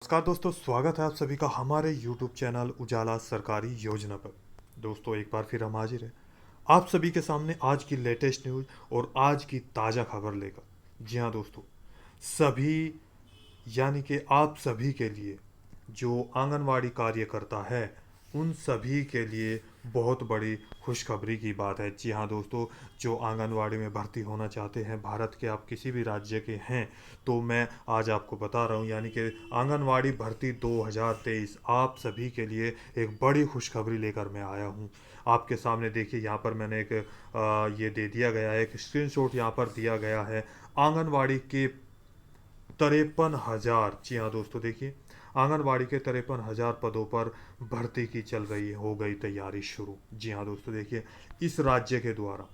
नमस्कार दोस्तों, स्वागत है आप सभी का हमारे YouTube चैनल उजाला सरकारी योजना पर। दोस्तों, एक बार फिर हम हाजिर हैं आप सभी के सामने आज की लेटेस्ट न्यूज़ और आज की ताज़ा खबर लेकर। जी हाँ दोस्तों, सभी यानी कि आप सभी के लिए जो आंगनवाड़ी कार्यकर्ता है उन सभी के लिए बहुत बड़ी खुशखबरी की बात है। जी हाँ दोस्तों, जो आंगनवाड़ी में भर्ती होना चाहते हैं, भारत के आप किसी भी राज्य के हैं, तो मैं आज आपको बता रहा हूँ, यानी कि आंगनवाड़ी भर्ती 2023 आप सभी के लिए एक बड़ी खुशखबरी लेकर मैं आया हूँ। आपके सामने देखिए, यहाँ पर मैंने एक ये दे दिया गया है, एक स्क्रीनशॉट यहाँ पर दिया गया है। आंगनवाड़ी के 53,000, जी हाँ दोस्तों देखिए, आंगनबाड़ी के 53,000 पदों पर भर्ती की चल रही हो गई तैयारी शुरू। जी हाँ दोस्तों देखिए, इस राज्य के द्वारा,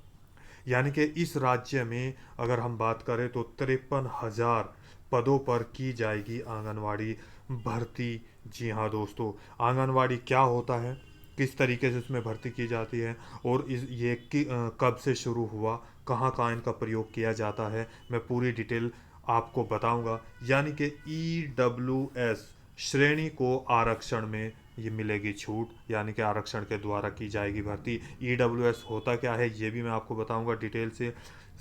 यानी कि इस राज्य में अगर हम बात करें तो 53,000 पदों पर की जाएगी आंगनवाड़ी भर्ती। जी हाँ दोस्तों, आंगनवाड़ी क्या होता है, किस तरीके से इसमें भर्ती की जाती है और कब से शुरू हुआ, कहाँ कहाँ इनका प्रयोग किया जाता है, मैं पूरी डिटेल आपको बताऊंगा। यानी कि EWS श्रेणी को आरक्षण में ये मिलेगी छूट, यानी कि आरक्षण के द्वारा की जाएगी भर्ती। EWS होता क्या है ये भी मैं आपको बताऊंगा डिटेल से।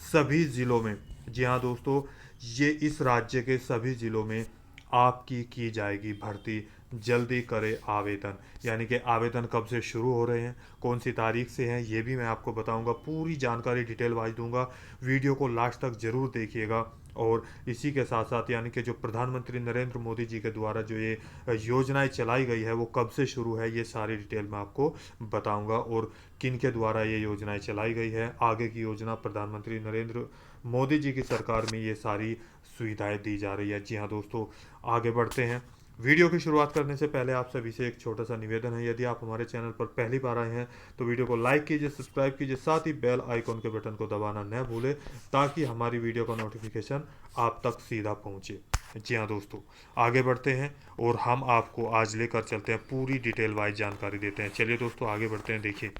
सभी ज़िलों में, जी हाँ दोस्तों, ये इस राज्य के सभी ज़िलों में आपकी की जाएगी भर्ती। जल्दी करें आवेदन। यानी कि आवेदन कब से शुरू हो रहे हैं, कौन सी तारीख से हैं, ये भी मैं आपको बताऊंगा। पूरी जानकारी डिटेल वाइज दूंगा, वीडियो को लास्ट तक ज़रूर देखिएगा। और इसी के साथ साथ, यानी कि जो प्रधानमंत्री नरेंद्र मोदी जी के द्वारा जो ये योजनाएं चलाई गई है वो कब से शुरू है, ये सारी डिटेल मैं आपको बताऊंगा। और किन के द्वारा ये योजनाएं चलाई गई है, आगे की योजना प्रधानमंत्री नरेंद्र मोदी जी की सरकार में ये सारी सुविधाएं दी जा रही है। जी हाँ दोस्तों, आगे बढ़ते हैं। वीडियो की शुरुआत करने से पहले आप सभी से एक छोटा सा निवेदन है, यदि आप हमारे चैनल पर पहली बार आए हैं तो वीडियो को लाइक कीजिए, सब्सक्राइब कीजिए, साथ ही बेल आइकॉन के बटन को दबाना न भूलें, ताकि हमारी वीडियो का नोटिफिकेशन आप तक सीधा पहुंचे। जी हाँ दोस्तों, आगे बढ़ते हैं और हम आपको आज लेकर चलते हैं, पूरी डिटेल वाइज जानकारी देते हैं। चलिए दोस्तों, आगे बढ़ते हैं। देखिए,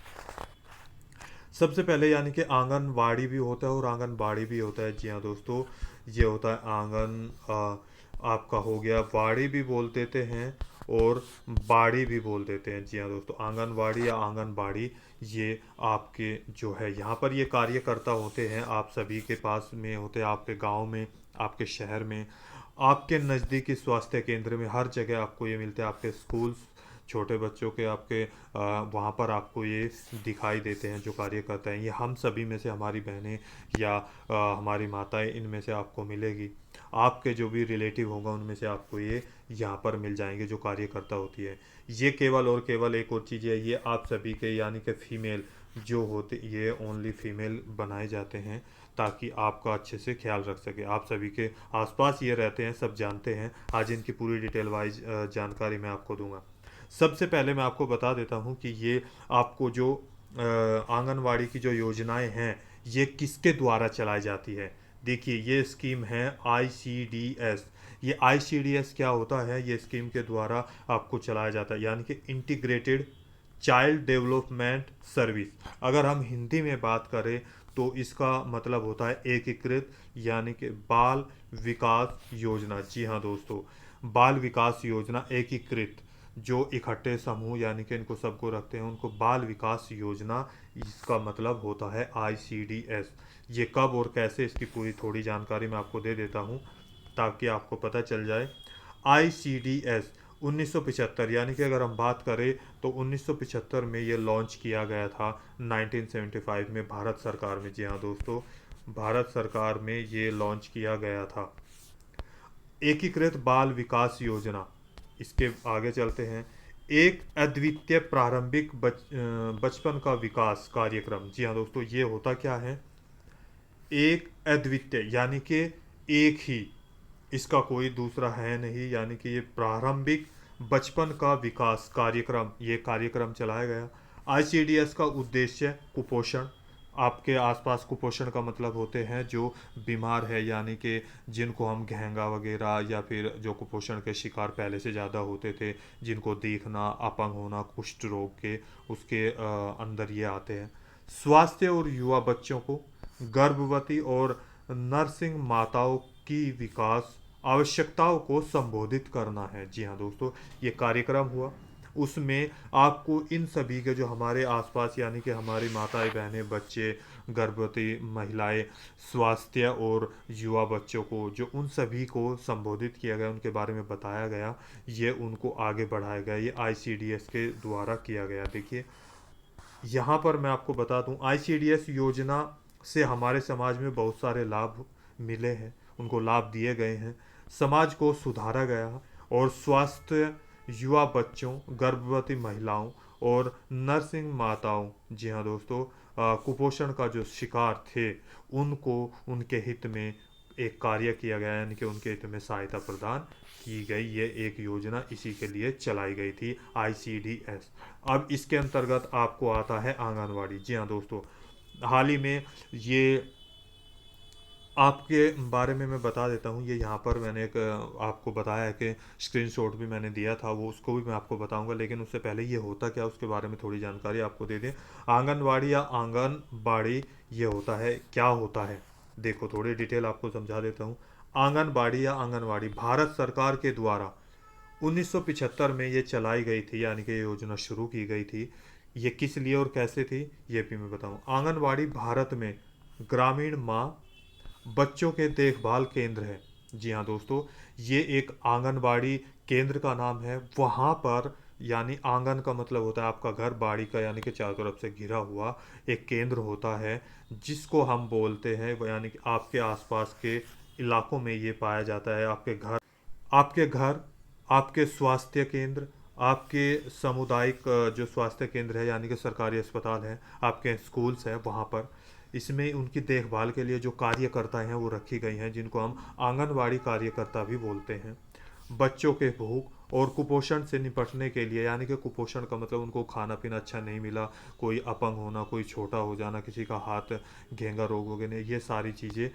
सबसे पहले यानी कि आंगनवाड़ी भी होता है और आंगनबाड़ी भी होता है। जी हाँ दोस्तों, ये होता है आपका हो गया, वाड़ी भी बोल देते हैं और बाड़ी भी बोल देते हैं। जी हाँ दोस्तों, आंगनवाड़ी या आंगनबाड़ी, ये आपके जो है यहाँ पर ये कार्यकर्ता होते हैं, आप सभी के पास में होते हैं, आपके गांव में, आपके शहर में, आपके नज़दीकी स्वास्थ्य केंद्र में, हर जगह आपको ये मिलते हैं। आपके स्कूल्स, छोटे बच्चों के आपके वहाँ पर आपको ये दिखाई देते हैं जो कार्य करते हैं। ये हम सभी में से हमारी बहनें या हमारी माताएं, इनमें से आपको मिलेगी। आपके जो भी रिलेटिव होगा उनमें से आपको ये यहाँ पर मिल जाएंगे जो कार्यकर्ता होती है। ये केवल और केवल एक और चीज़ है, ये आप सभी के यानी कि फीमेल जो होते, ये ओनली फीमेल बनाए जाते हैं ताकि आपका अच्छे से ख्याल रख सके। आप सभी के आसपास ये रहते हैं, सब जानते हैं। आज इनकी पूरी डिटेल वाइज जानकारी मैं आपको दूंगा। सबसे पहले मैं आपको बता देता हूँ कि ये आपको जो आंगनवाड़ी की जो योजनाएं हैं ये किसके द्वारा चलाई जाती है। देखिए, ये स्कीम है ICDS। ये ICDS क्या होता है, ये स्कीम के द्वारा आपको चलाया जाता है, यानी कि इंटीग्रेटेड चाइल्ड डेवलपमेंट सर्विस। अगर हम हिंदी में बात करें तो इसका मतलब होता है एकीकृत, यानी कि बाल विकास योजना। जी हाँ दोस्तों, बाल विकास योजना एकीकृत, जो इकट्ठे समूह यानी कि इनको सबको रखते हैं उनको बाल विकास योजना, इसका मतलब होता है ICDS। ये कब और कैसे, इसकी पूरी थोड़ी जानकारी मैं आपको दे देता हूँ ताकि आपको पता चल जाए। ICDS 1975, यानी कि अगर हम बात करें तो 1975 में ये लॉन्च किया गया था, 1975 में भारत सरकार में। जी हाँ दोस्तों, भारत सरकार में ये लॉन्च किया गया था एकीकृत बाल विकास योजना। इसके आगे चलते हैं। एक अद्वितीय प्रारंभिक बचपन का विकास कार्यक्रम। जी हाँ दोस्तों, ये होता क्या है, एक अद्वितीय यानी कि एक ही, इसका कोई दूसरा है नहीं, यानी कि ये प्रारंभिक बचपन का विकास कार्यक्रम, ये कार्यक्रम चलाया गया। ICDS का उद्देश्य कुपोषण, आपके आसपास कुपोषण का मतलब होते हैं जो बीमार है, यानी कि जिनको हम घेंगा वगैरह या फिर जो कुपोषण के शिकार पहले से ज़्यादा होते थे, जिनको देखना, अपंग होना, कुष्ठ रोग के उसके अंदर ये आते हैं। स्वास्थ्य और युवा बच्चों को, गर्भवती और नर्सिंग माताओं की विकास आवश्यकताओं को संबोधित करना है। जी हाँ दोस्तों, ये कार्यक्रम हुआ, उसमें आपको इन सभी के जो हमारे आसपास यानी कि हमारी माताएं बहनें बच्चे गर्भवती महिलाएं स्वास्थ्य और युवा बच्चों को जो उन सभी को संबोधित किया गया उनके बारे में बताया गया, ये उनको आगे बढ़ाया गया, ये आईसीडीएस के द्वारा किया गया। देखिए यहाँ पर मैं आपको बता दूं आईसीडीएस योजना से हमारे समाज में बहुत सारे लाभ मिले हैं, उनको लाभ दिए गए हैं, समाज को सुधारा गया और स्वास्थ्य युवा बच्चों गर्भवती महिलाओं और नर्सिंग माताओं, जी हाँ दोस्तों, कुपोषण का जो शिकार थे उनको उनके हित में एक कार्य किया गया, यानी कि उनके हित में सहायता प्रदान की गई। ये एक योजना इसी के लिए चलाई गई थी, आईसीडीएस। अब इसके अंतर्गत आपको आता है आंगनवाड़ी। जी हाँ दोस्तों, हाल ही में ये आपके बारे में मैं बता देता हूँ। ये यहाँ पर मैंने एक आपको बताया है कि स्क्रीनशॉट भी मैंने दिया था, वो उसको भी मैं आपको बताऊंगा, लेकिन उससे पहले ये होता क्या उसके बारे में थोड़ी जानकारी आपको दे दें। आंगनवाड़ी या आंगनबाड़ी ये होता है, क्या होता है देखो थोड़ी डिटेल आपको समझा देता हूँ। आंगनबाड़ी या आंगनवाड़ी भारत सरकार के द्वारा 1975 में ये चलाई गई थी, यानी कि ये योजना शुरू की गई थी। ये किस लिए और कैसे थी ये भी मैं बताऊँ। आंगनवाड़ी भारत में ग्रामीण माँ बच्चों के देखभाल केंद्र है। जी हाँ दोस्तों, ये एक आंगनबाड़ी केंद्र का नाम है। वहाँ पर यानी आंगन का मतलब होता है आपका घर, बाड़ी का यानी कि चारों तरफ से घिरा हुआ एक केंद्र होता है जिसको हम बोलते हैं, यानी कि आपके आसपास के इलाकों में ये पाया जाता है। आपके घर आपके स्वास्थ्य केंद्र, आपके सामुदायिक जो स्वास्थ्य केंद्र है यानी कि सरकारी अस्पताल है, आपके स्कूल्स हैं, वहाँ पर इसमें उनकी देखभाल के लिए जो कार्यकर्ता हैं वो रखी गई हैं, जिनको हम आंगनवाड़ी कार्यकर्ता भी बोलते हैं। बच्चों के भूख और कुपोषण से निपटने के लिए, यानी कि कुपोषण का मतलब उनको खाना पीना अच्छा नहीं मिला, कोई अपंग होना, कोई छोटा हो जाना, किसी का हाथ घेंगा रोग वगैरह, ये सारी चीज़ें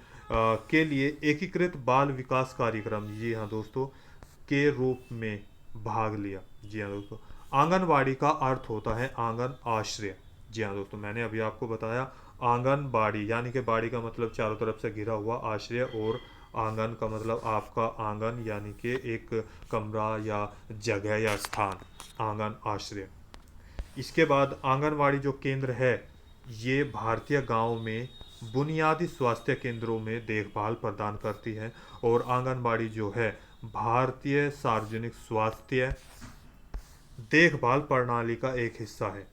के लिए एकीकृत बाल विकास कार्यक्रम, जी हाँ दोस्तों, के रूप में भाग लिया। जी हाँ दोस्तों, आंगनवाड़ी का अर्थ होता है आंगन आश्रय। जी हाँ दोस्तों, मैंने अभी आपको बताया आंगनबाड़ी यानी कि बाड़ी का मतलब चारों तरफ से घिरा हुआ, आश्रय और आंगन का मतलब आपका आंगन यानी कि एक कमरा या जगह या स्थान, आंगन आश्रय। इसके बाद आंगनवाड़ी जो केंद्र है ये भारतीय गांव में बुनियादी स्वास्थ्य केंद्रों में देखभाल प्रदान करती है और आंगनबाड़ी जो है भारतीय सार्वजनिक स्वास्थ्य देखभाल प्रणाली का एक हिस्सा है।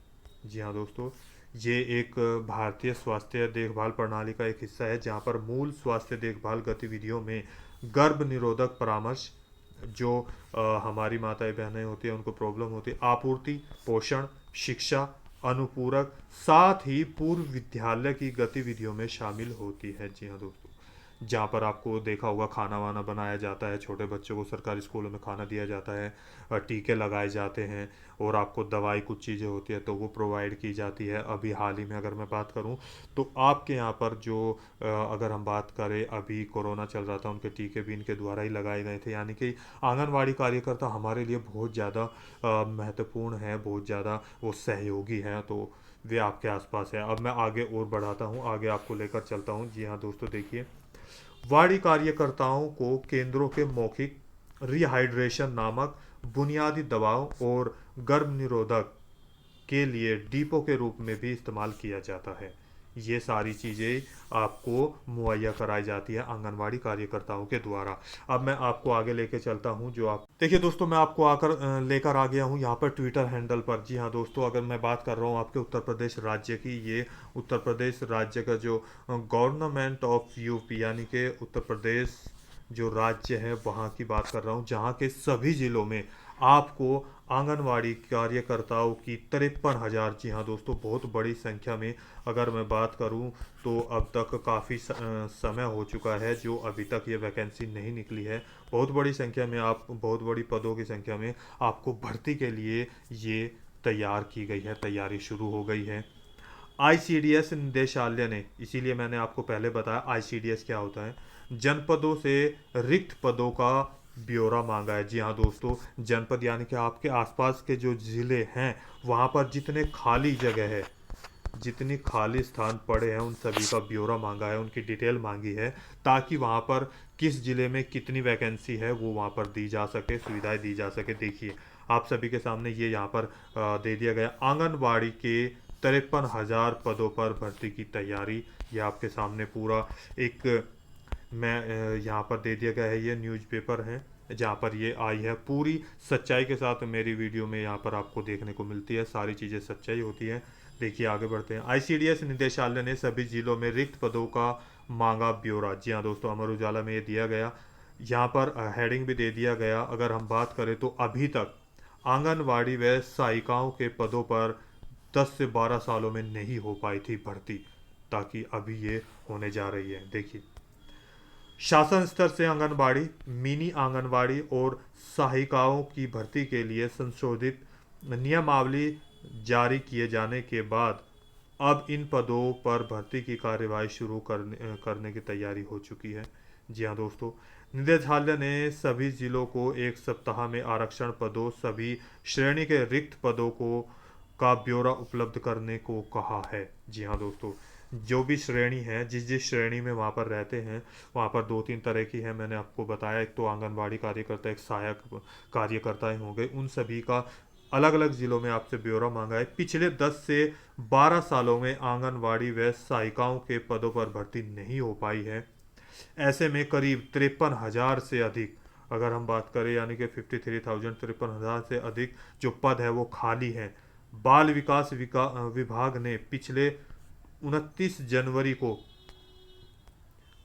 जी हाँ दोस्तों, ये एक भारतीय स्वास्थ्य देखभाल प्रणाली का एक हिस्सा है जहाँ पर मूल स्वास्थ्य देखभाल गतिविधियों में गर्भ निरोधक परामर्श, जो हमारी माताएं बहनें होती हैं उनको प्रॉब्लम होती है, आपूर्ति, पोषण, शिक्षा, अनुपूरक, साथ ही पूर्व विद्यालय की गतिविधियों में शामिल होती है। जी हाँ दोस्तों, जहाँ पर आपको देखा होगा खाना वाना बनाया जाता है, छोटे बच्चों को सरकारी स्कूलों में खाना दिया जाता है, टीके लगाए जाते हैं और आपको दवाई कुछ चीज़ें होती है तो वो प्रोवाइड की जाती है। अभी हाल ही में अगर मैं बात करूँ तो आपके यहाँ पर जो अगर हम बात करें, अभी कोरोना चल रहा था, उनके टीके भी इनके द्वारा ही लगाए गए थे। यानी कि आंगनवाड़ी कार्यकर्ता हमारे लिए बहुत ज़्यादा महत्वपूर्ण है, बहुत ज़्यादा वो सहयोगी हैं, तो वे आपके आसपास है। अब मैं आगे और बढ़ाता हूँ, आगे आपको लेकर चलता हूँ। जी हाँ दोस्तों, देखिए वाड़ी कार्यकर्ताओं को केंद्रों के मौखिक रिहाइड्रेशन नामक बुनियादी दवाओं और गर्भ निरोधक के लिए डिपो के रूप में भी इस्तेमाल किया जाता है। ये सारी चीज़ें आपको मुहैया कराई जाती है आंगनवाड़ी कार्यकर्ताओं के द्वारा। अब मैं आपको आगे लेके चलता हूँ। जो आप देखिए दोस्तों, मैं आपको लेकर आ गया हूँ यहाँ पर ट्विटर हैंडल पर। जी हाँ दोस्तों, अगर मैं बात कर रहा हूँ आपके उत्तर प्रदेश राज्य की, ये उत्तर प्रदेश राज्य का जो गवर्नमेंट ऑफ यूपी यानी कि उत्तर प्रदेश जो राज्य है वहाँ की बात कर रहा हूँ, जहाँ के सभी ज़िलों में आपको आंगनवाड़ी कार्यकर्ताओं की 53,000, जी हाँ दोस्तों, बहुत बड़ी संख्या में अगर मैं बात करूं तो अब तक काफ़ी समय हो चुका है जो अभी तक ये वैकेंसी नहीं निकली है। बहुत बड़ी संख्या में, आप बहुत बड़ी पदों की संख्या में आपको भर्ती के लिए ये तैयार की गई है, तैयारी शुरू हो गई है। आईसीडीएस निदेशालय ने, इसीलिए मैंने आपको पहले बताया आईसीडीएस क्या होता है, जनपदों से रिक्त पदों का ब्यौरा मांगा है। जी हाँ दोस्तों, जनपद यानी कि आपके आसपास के जो ज़िले हैं वहाँ पर जितने खाली जगह है, जितनी खाली स्थान पड़े हैं, उन सभी का ब्यौरा मांगा है, उनकी डिटेल मांगी है, ताकि वहाँ पर किस ज़िले में कितनी वैकेंसी है वो वहाँ पर दी जा सके, सुविधाएं दी जा सके। देखिए आप सभी के सामने ये यहाँ पर दे दिया गया, आंगनबाड़ी के 53,000 पदों पर भर्ती की तैयारी। ये आपके सामने पूरा एक मैं यहाँ पर दे दिया गया है, ये न्यूज़पेपर है जहाँ पर ये आई है, पूरी सच्चाई के साथ मेरी वीडियो में यहाँ पर आपको देखने को मिलती है, सारी चीज़ें सच्चाई होती है। देखिए आगे बढ़ते हैं। आईसीडीएस निदेशालय ने सभी जिलों में रिक्त पदों का मांगा ब्यौरा। जी हाँ दोस्तों, अमर उजाला में ये दिया गया, यहाँ पर हेडिंग भी दे दिया गया। अगर हम बात करें तो अभी तक आंगनवाड़ी व सहायिकाओं के पदों पर 10 से 12 सालों में नहीं हो पाई थी भर्ती, ताकि अभी ये होने जा रही है। देखिए शासन स्तर से आंगनबाड़ी, मिनी आंगनबाड़ी और सहायिकाओं की भर्ती के लिए संशोधित नियमावली जारी किए जाने के बाद अब इन पदों पर भर्ती की कार्यवाही शुरू करने की तैयारी हो चुकी है। जी हाँ दोस्तों, निदेशालय ने सभी जिलों को एक सप्ताह में आरक्षण पदों, सभी श्रेणी के रिक्त पदों को का ब्यौरा उपलब्ध करने को कहा है। जी हाँ दोस्तों, जो भी श्रेणी है, जिस जिस श्रेणी में वहाँ पर रहते हैं, वहाँ पर 2-3 तरह की है, मैंने आपको बताया। एक तो आंगनबाड़ी कार्यकर्ता, एक सहायक कार्यकर्ताएं हो गए, उन सभी का अलग अलग जिलों में आपसे ब्यौरा मांगा है। पिछले 10 से 12 सालों में आंगनबाड़ी व सहायिकाओं के पदों पर भर्ती नहीं हो पाई है। ऐसे में करीब 53,000 से अधिक, अगर हम बात करें यानी कि 53,000, 53,000 से अधिक जो पद है वो खाली हैं। बाल विकास विभाग ने पिछले 29 जनवरी को,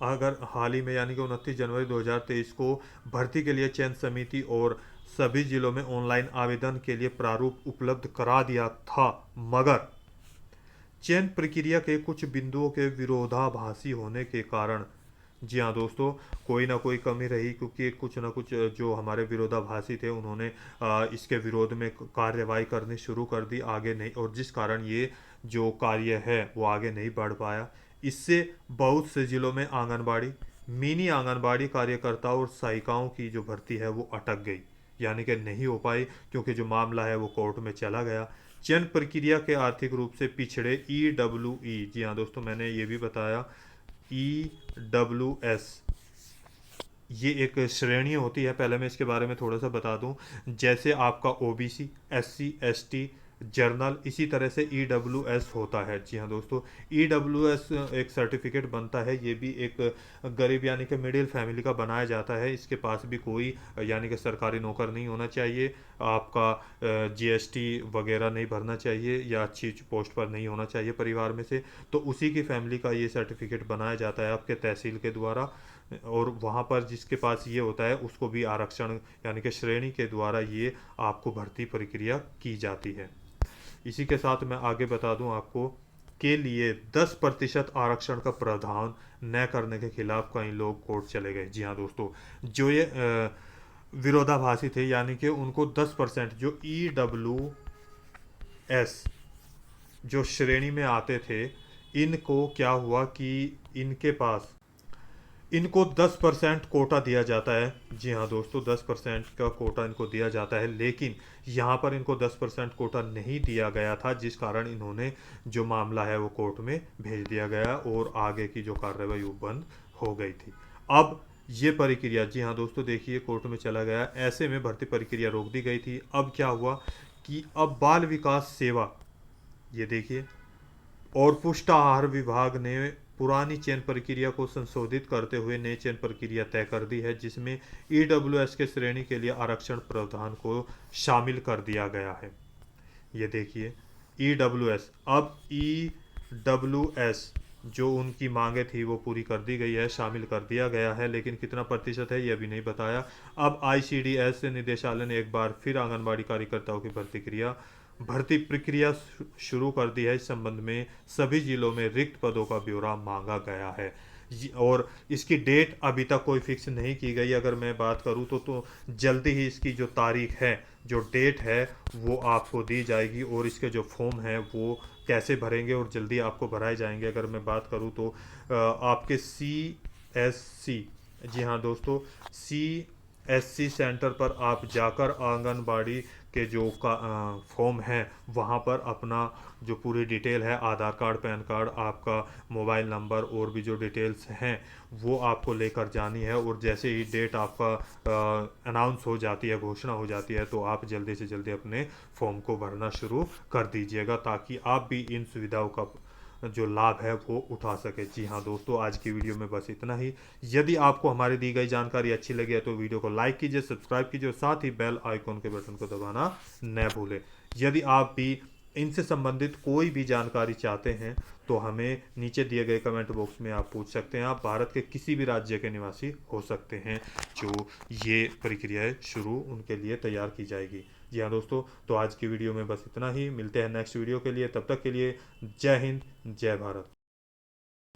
अगर हाल ही में यानी कि 29 जनवरी 2023 को भर्ती के लिए चयन समिति और सभी जिलों में ऑनलाइन आवेदन के लिए प्रारूप उपलब्ध करा दिया था, मगर चयन प्रक्रिया के कुछ बिंदुओं के विरोधाभासी होने के कारण, जी हाँ दोस्तों, कोई ना कोई कमी रही, क्योंकि कुछ ना कुछ जो हमारे विरोधाभासी थे उन्होंने इसके विरोध में कार्यवाही करनी शुरू कर दी, आगे नहीं, और जिस कारण ये जो कार्य है वो आगे नहीं बढ़ पाया। इससे बहुत से जिलों में आंगनबाड़ी, मिनी आंगनबाड़ी कार्यकर्ताओं और सहायिकाओं की जो भर्ती है वो अटक गई, यानी कि नहीं हो पाई, क्योंकि जो मामला है वो कोर्ट में चला गया। चयन प्रक्रिया के आर्थिक रूप से पिछड़े ईडब्ल्यूई, जी हाँ दोस्तों, मैंने ये भी बताया, EWS ये एक श्रेणी होती है। पहले मैं इसके बारे में थोड़ा सा बता दूं, जैसे आपका OBC, SC, ST, जर्नल, इसी तरह से EWS होता है। जी हाँ दोस्तों, EWS एक सर्टिफिकेट बनता है, ये भी एक गरीब यानी कि मिडिल फैमिली का बनाया जाता है। इसके पास भी कोई यानी कि सरकारी नौकर नहीं होना चाहिए, आपका GST वगैरह नहीं भरना चाहिए, या अच्छी पोस्ट पर नहीं होना चाहिए परिवार में से, तो उसी की फैमिली का ये सर्टिफिकेट बनाया जाता है आपके तहसील के द्वारा, और वहाँ पर जिसके पास ये होता है उसको भी आरक्षण यानी कि श्रेणी के द्वारा ये आपको भर्ती प्रक्रिया की जाती है। इसी के साथ मैं आगे बता दूं आपको, के लिए 10% आरक्षण का प्रावधान न करने के खिलाफ कई लोग कोर्ट चले गए। जी हाँ दोस्तों, जो ये विरोधाभासी थे, यानी कि उनको 10%, जो EWS जो श्रेणी में आते थे, इनको क्या हुआ कि इनको 10% कोटा दिया जाता है। जी हाँ दोस्तों, 10% का कोटा इनको दिया जाता है, लेकिन यहाँ पर इनको 10% कोटा नहीं दिया गया था, जिस कारण इन्होंने जो मामला है वो कोर्ट में भेज दिया गया और आगे की जो कार्रवाई वो बंद हो गई थी। अब ये प्रक्रिया, जी हाँ दोस्तों, देखिए कोर्ट में चला गया, ऐसे में भर्ती प्रक्रिया रोक दी गई थी। अब क्या हुआ कि अब बाल विकास सेवा, ये देखिए, और पुष्टाहार विभाग ने पुरानी चयन प्रक्रिया को संशोधित करते हुए नई चयन प्रक्रिया तय कर दी है, जिसमें EWS के श्रेणी के लिए आरक्षण प्रावधान को शामिल कर दिया गया है। ये देखिए EWS, अब EWS जो उनकी मांगे थी वो पूरी कर दी गई है, शामिल कर दिया गया है, लेकिन कितना प्रतिशत है ये अभी नहीं बताया। अब ICDS निदेशालय ने एक बार फिर आंगनबाड़ी कार्यकर्ताओं की भर्ती प्रक्रिया शुरू कर दी है। इस संबंध में सभी जिलों में रिक्त पदों का ब्यौरा मांगा गया है, और इसकी डेट अभी तक कोई फिक्स नहीं की गई। अगर मैं बात करूं तो जल्दी ही इसकी जो तारीख है, जो डेट है, वो आपको दी जाएगी, और इसके जो फॉर्म हैं वो कैसे भरेंगे और जल्दी आपको भराए जाएंगे। अगर मैं बात करूं तो आपके CSC, जी हाँ दोस्तों, SC सेंटर पर आप जाकर आंगनबाड़ी के जो फॉर्म है वहाँ पर अपना जो पूरी डिटेल है, आधार कार्ड, पैन कार्ड, आपका मोबाइल नंबर और भी जो डिटेल्स हैं वो आपको लेकर जानी है। और जैसे ही डेट आपका अनाउंस हो जाती है, घोषणा हो जाती है, तो आप जल्दी से जल्दी अपने फॉर्म को भरना शुरू कर दीजिएगा ताकि आप भी इन सुविधाओं का जो लाभ है वो उठा सके। जी हाँ दोस्तों, आज की वीडियो में बस इतना ही। यदि आपको हमारी दी गई जानकारी अच्छी लगी है तो वीडियो को लाइक कीजिए, सब्सक्राइब कीजिए और साथ ही बेल आइकॉन के बटन को दबाना न भूलें। यदि आप भी इनसे संबंधित कोई भी जानकारी चाहते हैं तो हमें नीचे दिए गए कमेंट बॉक्स में आप पूछ सकते हैं। आप भारत के किसी भी राज्य के निवासी हो सकते हैं जो ये प्रक्रियाएं शुरू उनके लिए तैयार की जाएगी। जी हाँ दोस्तों, तो आज की वीडियो में बस इतना ही। मिलते हैं नेक्स्ट वीडियो के लिए, तब तक के लिए जय हिंद, जय भारत।